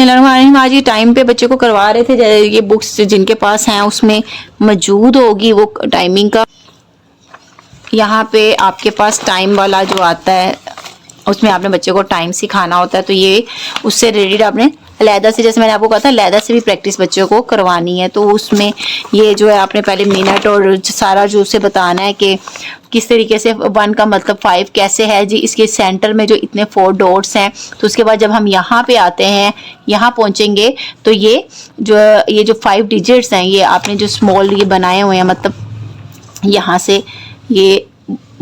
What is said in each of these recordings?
बिस्मिल्लाहिर्रहमानिर्रहीम। आज ये टाइम पे बच्चे को करवा रहे थे, ये बुक्स जिनके पास हैं उसमें मौजूद होगी वो टाइमिंग का। यहाँ पे आपके पास टाइम वाला जो आता है उसमें आपने बच्चे को टाइम सिखाना होता है, तो ये उससे रिलेटेड आपने अलहदा से, जैसे मैंने आपको कहा था अलहदा से भी प्रैक्टिस बच्चों को करवानी है। तो उसमें ये जो है आपने पहले मिनट और सारा जो उसे बताना है कि किस तरीके से 1 का मतलब 5 कैसे है जी, इसके सेंटर में जो इतने 4 डॉट्स हैं। तो उसके बाद जब हम यहाँ पे आते हैं, यहाँ पहुँचेंगे तो ये जो 5 डिजिट्स हैं ये आपने जो स्मॉल ये बनाए हुए हैं, मतलब यहाँ से ये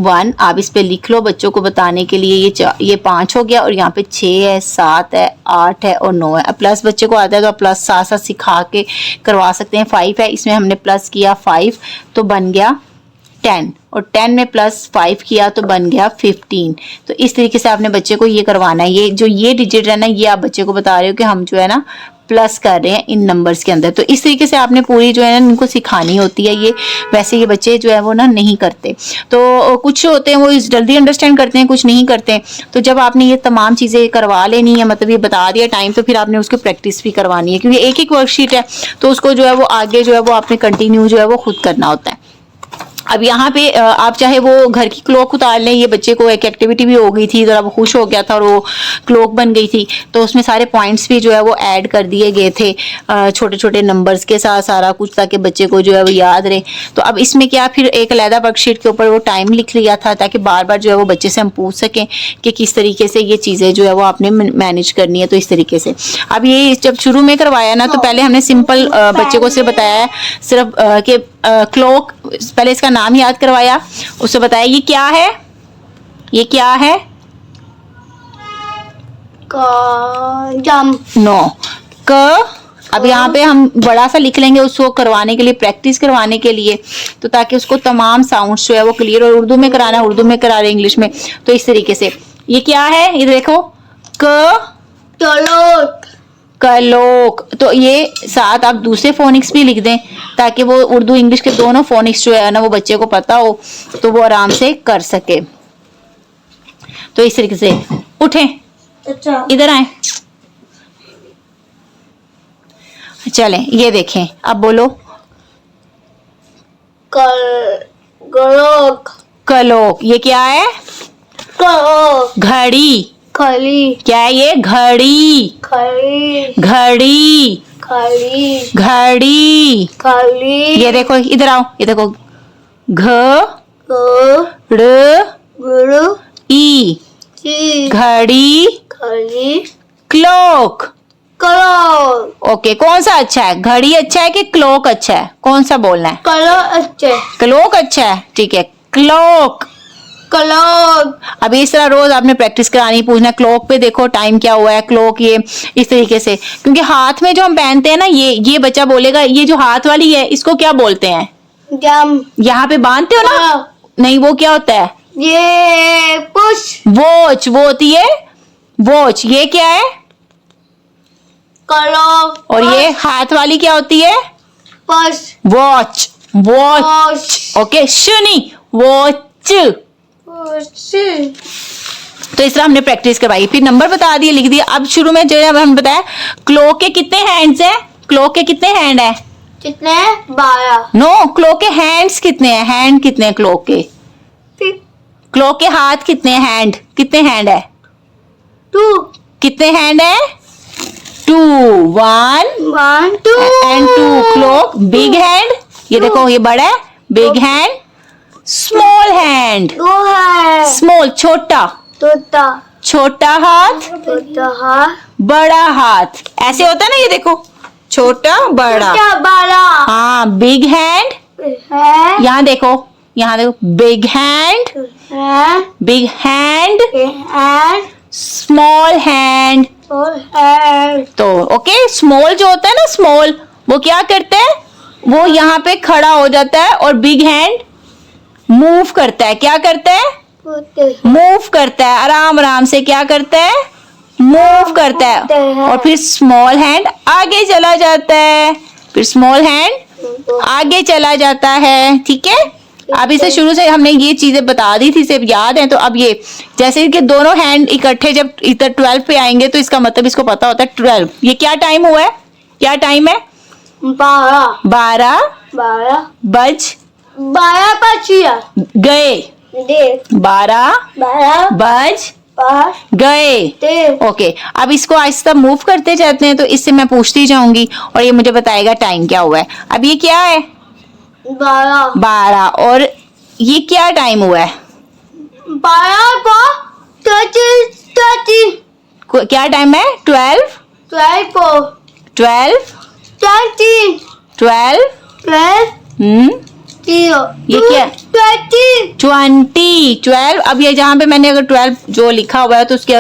1 आप इस पे लिख लो बच्चों को बताने के लिए। ये 5 हो गया और यहाँ पे 6 है, 7 है, 8 है और 9 है। अब प्लस बच्चे को आता है तो प्लस साथ साथ सिखा के करवा सकते हैं। 5 है, इसमें हमने प्लस किया 5 तो बन गया 10, और 10 में प्लस 5 किया तो बन गया 15। तो इस तरीके से आपने बच्चे को ये करवाना है। ये डिजिट है ना, ये आप बच्चे को बता रहे हो कि हम जो है ना प्लस कर रहे हैं इन नंबर्स के अंदर। तो इस तरीके से आपने पूरी जो है ना इनको सिखानी होती है। ये वैसे ये बच्चे जो है वो ना नहीं करते, तो कुछ होते हैं वो जल्दी अंडरस्टैंड करते हैं, कुछ नहीं करते। तो जब आपने ये तमाम चीज़ें करवा लेनी है, मतलब ये बता दिया टाइम, तो फिर आपने उसकी प्रैक्टिस भी करवानी है, क्योंकि एक वर्कशीट है तो उसको जो है वो आगे जो है वो आपने कंटिन्यू जो है वो खुद करना होता है। अब यहाँ पे आप चाहे वो घर की क्लॉक उतार लें, ये बच्चे को एक एक्टिविटी भी हो गई थी, जरा वो खुश हो गया था और वो क्लॉक बन गई थी, तो उसमें सारे पॉइंट्स भी जो है वो ऐड कर दिए गए थे छोटे छोटे नंबर्स के साथ सारा कुछ, ताकि बच्चे को जो है वो याद रहे। तो अब इसमें क्या, फिर एक अलहदा वर्कशीट के ऊपर वो टाइम लिख लिया था, ताकि बार बार जो है वो बच्चे से हम पूछ सकें कि किस तरीके से ये चीज़ें जो है वो आपने मैनेज करनी है। तो इस तरीके से अब ये जब शुरू में करवाया ना, तो पहले हमने सिंपल बच्चे को सिर्फ बताया सिर्फ कि क्लॉक, पहले इसका नाम याद करवाया, उससे बताया ये क्या है, ये क्या है, नो क। अब यहाँ पे हम बड़ा सा लिख लेंगे उसको करवाने के लिए, प्रैक्टिस करवाने के लिए, तो ताकि उसको तमाम साउंड्स जो है वो क्लियर, और उर्दू में कराना है उर्दू में करा रहे इंग्लिश में। तो इस तरीके से ये क्या है, ये देखो कलोक। तो ये साथ आप दूसरे फोनिक्स भी लिख दें, ताकि वो उर्दू इंग्लिश के दोनों फोनिक्स जो है ना वो बच्चे को पता हो, तो वो आराम से कर सके। तो इस तरीके से उठें, अच्छा इधर आए, चलें ये देखें, अब बोलो कलोक। ये क्या है, घड़ी। क्या है ये, घड़ी। घड़ी। ये देखो इधर आओ, ये देखो घड़ी, घड़ी, क्लॉक। ओके, कौन सा अच्छा है, घड़ी अच्छा है कि क्लॉक अच्छा है, कौन सा बोलना है? क्लॉक अच्छा है, ठीक है, क्लॉक। अब इस तरह रोज आपने प्रैक्टिस करानी, पूछना क्लॉक पे देखो टाइम क्या हुआ है, क्लॉक ये इस तरीके से। क्योंकि हाथ में जो हम पहनते हैं ना, ये बच्चा बोलेगा ये जो हाथ वाली है इसको क्या बोलते हैं? यहाँ पे बांधते हो ना, नहीं वो क्या होता है, ये वॉच। वो होती है वॉच। ये क्या है, क्लॉक। और ये हाथ वाली क्या होती है, वॉच। ओके, सुनी वॉच। तो इस तरह हमने प्रैक्टिस करवाई, फिर नंबर बता दिए, लिख दिए। अब शुरू में जो है हमने बताया क्लॉक के कितने हैंड्स हैं, क्लॉक के कितने हैंड है, कितने, 12। नो, क्लॉक के हैंड्स कितने हैं, हैंड कितने हैं क्लॉक के, क्लॉक के हाथ कितने हैंड, कितने हैंड है, 2। कितने हैंड है, 2, 1 2 एंड 2। क्लॉक बिग हैंड, ये देखो ये बड़ा है, big hand, small hand, small छोटा, छोटा हाथ, बड़ा हाथ, ऐसे होता है ना, ये देखो छोटा बड़ा, हाँ बिग हैंड। यहाँ देखो, यहाँ देखो, big hand, big hand, small hand. तो ओके, स्मॉल जो होता है ना, स्मॉल वो क्या करता है, वो यहाँ पे खड़ा हो जाता है, और बिग हैंड मूव करता है, क्या करता है, मूव करता है, आराम आराम से क्या करता है, मूव करता है। और फिर स्मॉल हैंड आगे चला जाता है, फिर स्मॉल हैंड आगे चला जाता है, ठीक है। अब इसे शुरू से हमने ये चीजें बता दी थी, सिर्फ याद है। तो अब ये जैसे कि दोनों हैंड इकट्ठे जब इधर 12 पे आएंगे तो इसका मतलब इसको पता होता है 12। ये क्या टाइम हुआ है, क्या टाइम है? 12 12 12 बज 12 बजिया गए, दे 12 12 बज 12 गए। दे ओके, अब इसको आहिस्ता मूव करते जाते हैं तो इससे मैं पूछती जाऊंगी और ये मुझे बताएगा टाइम क्या हुआ है। अब ये क्या है? 12 12। और ये क्या टाइम हुआ है? 12 को 30 क्या टाइम है? 12 12 को 12 30 12 12 0 ये क्या? 20 12। अब ये जहाँ पे मैंने अगर 12 जो लिखा हुआ है तो उसके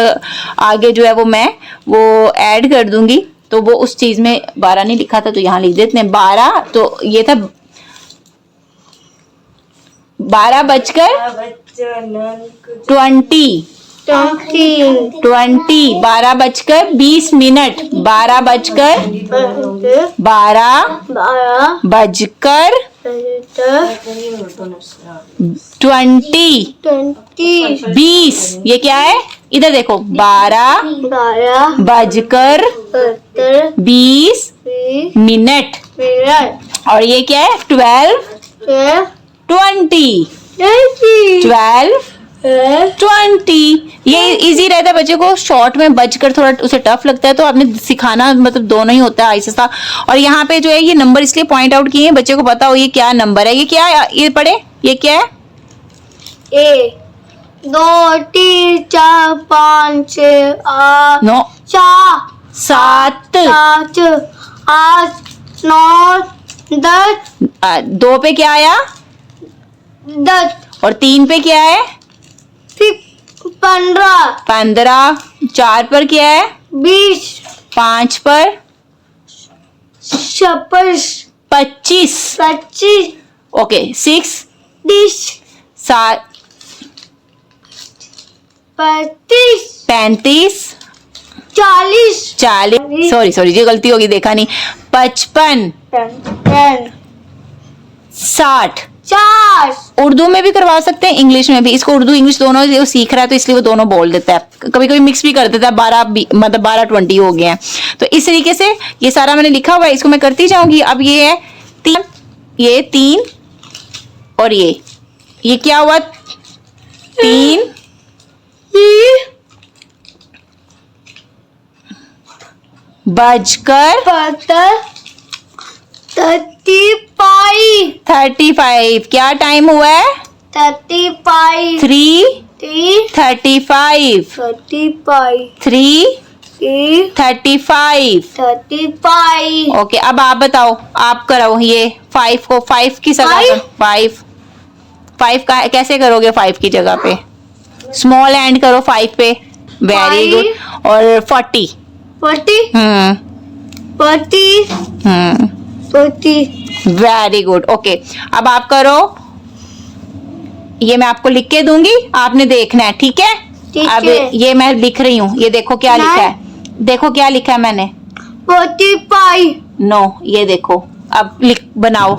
आगे जो है वो ऐड कर दूंगी। तो वो उस चीज में 12 नहीं लिखा था तो यहाँ लिख देते हैं 12। तो ये था 12 बजकर 20 12 बजकर 20 मिनट 12 बजकर 20 ये क्या है? इधर देखो 12 बजकर 20 मिनट और ये क्या है? 12 20 ये इजी रहता है बच्चे को। शॉर्ट में बजकर थोड़ा उसे टफ लगता है तो आपने सिखाना मतलब दोनों ही होता है आहिस्ता। और यहाँ पे जो है ये नंबर इसलिए पॉइंट आउट किए हैं बच्चे को पता हो ये क्या नंबर है। ये क्या है? ये पढ़े, ये क्या है? 1 2 3 4 5 6 8 9 4 7 5 8 9 10 2 पे क्या आया? 10 और 3 पे क्या है? 15 4 पर क्या है? 20 5 पर 26 25 ओके 6 7 35 40 सॉरी ये गलती होगी देखा नहीं 55 60 उर्दू में भी करवा सकते हैं, इंग्लिश में भी। इसको उर्दू इंग्लिश दोनों वो सीख रहा है तो इसलिए वो दोनों बोल देता है। कभी कभी मिक्स भी कर देता है। 12 मतलब 12-20 हो गए हैं। तो इस तरीके से ये सारा मैंने लिखा हुआ है, इसको मैं करती जाऊंगी। अब ये है 3 ये 3 और ये क्या हुआ? 3 बजकर 35 क्या टाइम हुआ है? 35 3:35 3:35 ओके। अब आप बताओ, आप कराओ ये 5 को 5 की जगह 5 का कैसे करोगे? 5 की जगह पे स्मॉल एंड करो 5 पे। Very good. और 40 वेरी गुड ओके। अब आप करो, ये मैं आपको लिख के दूंगी, आपने देखना है, ठीक है? अब ये मैं लिख रही हूँ, ये देखो क्या लिखा है, देखो क्या लिखा है मैंने। 45 नो ये देखो, अब बनाओ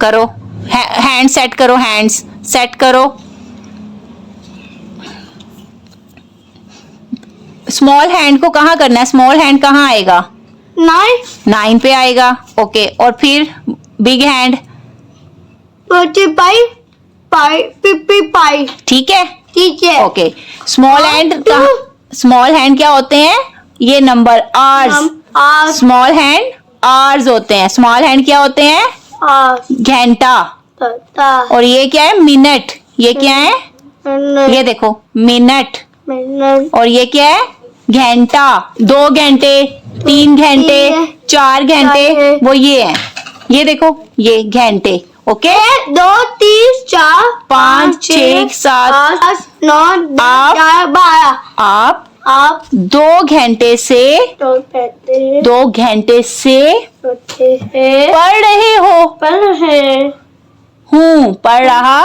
करो, हैंड सेट करो, हैंड्स सेट करो। स्मॉल हैंड को कहाँ करना है? स्मॉल हैंड कहाँ आएगा? 9 पे आएगा ओके। और फिर बिग हैंड 55 ठीक है okay. Small 1 hand small hand क्या होते हैं? ये number hours. Small hand hours होते हैं। स्मॉल हैंड क्या होते हैं? घंटा। और ये क्या है? मिनट। ये क्या है? ये देखो मिनट। और ये क्या है? घंटा। 2 घंटे 3 घंटे 4 घंटे वो ये है, ये देखो ये घंटे ओके। 1 2 3 4 5 6 7 8 9 10 11 आप 2 घंटे से 2 घंटे से पढ़ रहे हो। हूँ पढ़ रहा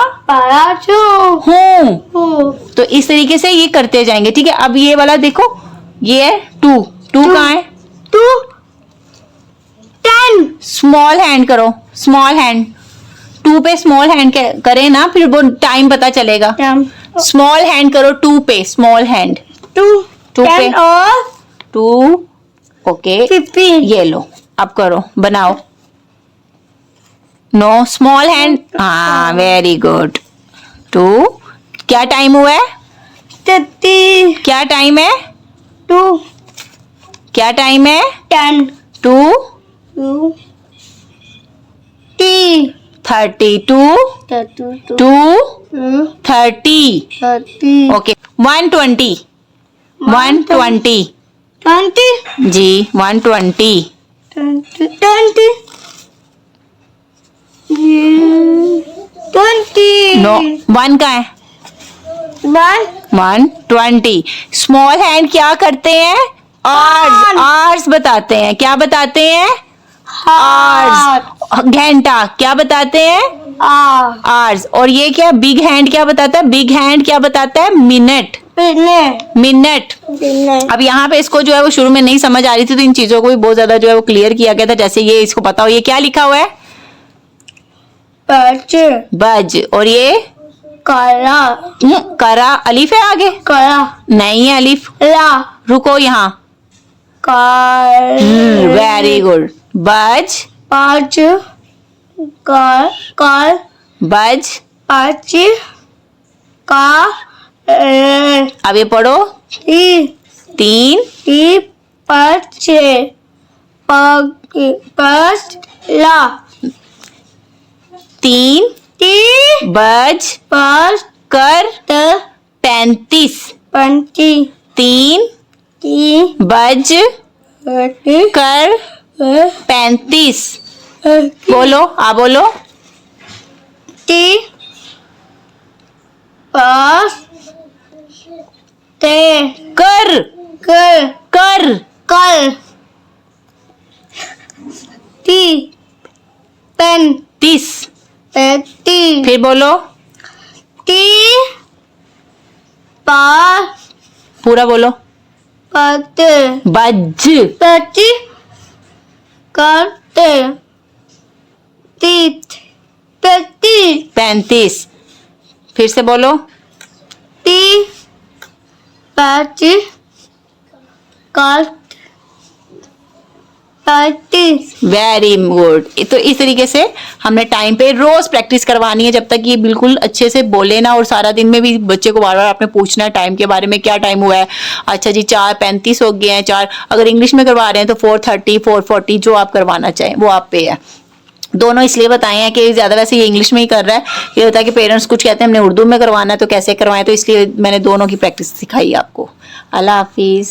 हूँ। तो इस तरीके से ये करते जाएंगे, ठीक है? अब ये वाला देखो, ये है 2 कहाँ है? 10 स्मॉल हैंड करो, स्मॉल हैंड टू पे स्मॉल हैंड करें ना, फिर वो टाइम पता चलेगा। स्मॉल हैंड करो टू पे, स्मॉल हैंड टू टू पे, 10 और 2 ओके 15 ये लो अब करो बनाओ। नो स्मॉल हैंड, हाँ वेरी गुड। 2 क्या टाइम हुआ है? 30 क्या टाइम है? 2 क्या टाइम है? 10 2 2 3 32 32 2 30 30 ओके 120 120 20 जी 120 20 20 नो 1 का है 120। स्मॉल हैंड क्या करते हैं? आवर्स, आवर्स बताते हैं। क्या बताते हैं? आवर्स। घंटा क्या बताते हैं? आवर्स। और ये क्या बिग हैंड क्या बताता है? बिग हैंड क्या बताता है? Minute, minute. अब यहाँ पे इसको जो है वो शुरू में नहीं समझ आ रही थी, तो इन चीजों को भी बहुत ज्यादा जो है वो क्लियर किया गया था। जैसे ये इसको पता हो, ये क्या लिखा हुआ है? बज। और ये करा, अलिफ है आगे? नहीं है अलिफ, रुको यहाँ। Very good. बज, बज। अब ये पढ़ो 3 3 बज कर 35 3 बज कर 35 बोलो, आ बोलो। कर कर 30 फिर बोलो, पूरा बोलो। बज 35 फिर से बोलो। 30 वेरी गुड। तो इस तरीके से हमने टाइम पे रोज प्रैक्टिस करवानी है, जब तक ये बिल्कुल अच्छे से बोले ना। और सारा दिन में भी बच्चे को बार बार आपने पूछना है टाइम के बारे में, क्या टाइम हुआ है? अच्छा जी 4:35 हो गए हैं। 4 अगर इंग्लिश में करवा रहे हैं तो 4:30 4:40 जो आप करवाना चाहें वो आप पे है। दोनों इसलिए बताए हैं कि ज्यादा वैसे ये इंग्लिश में ही कर रहा है, ये होता है कि पेरेंट्स कुछ कहते हैं हमने उर्दू में करवाना है तो कैसे करवाएं, तो इसलिए मैंने दोनों की प्रैक्टिस सिखाई आपको। अल्लाह हाफिज।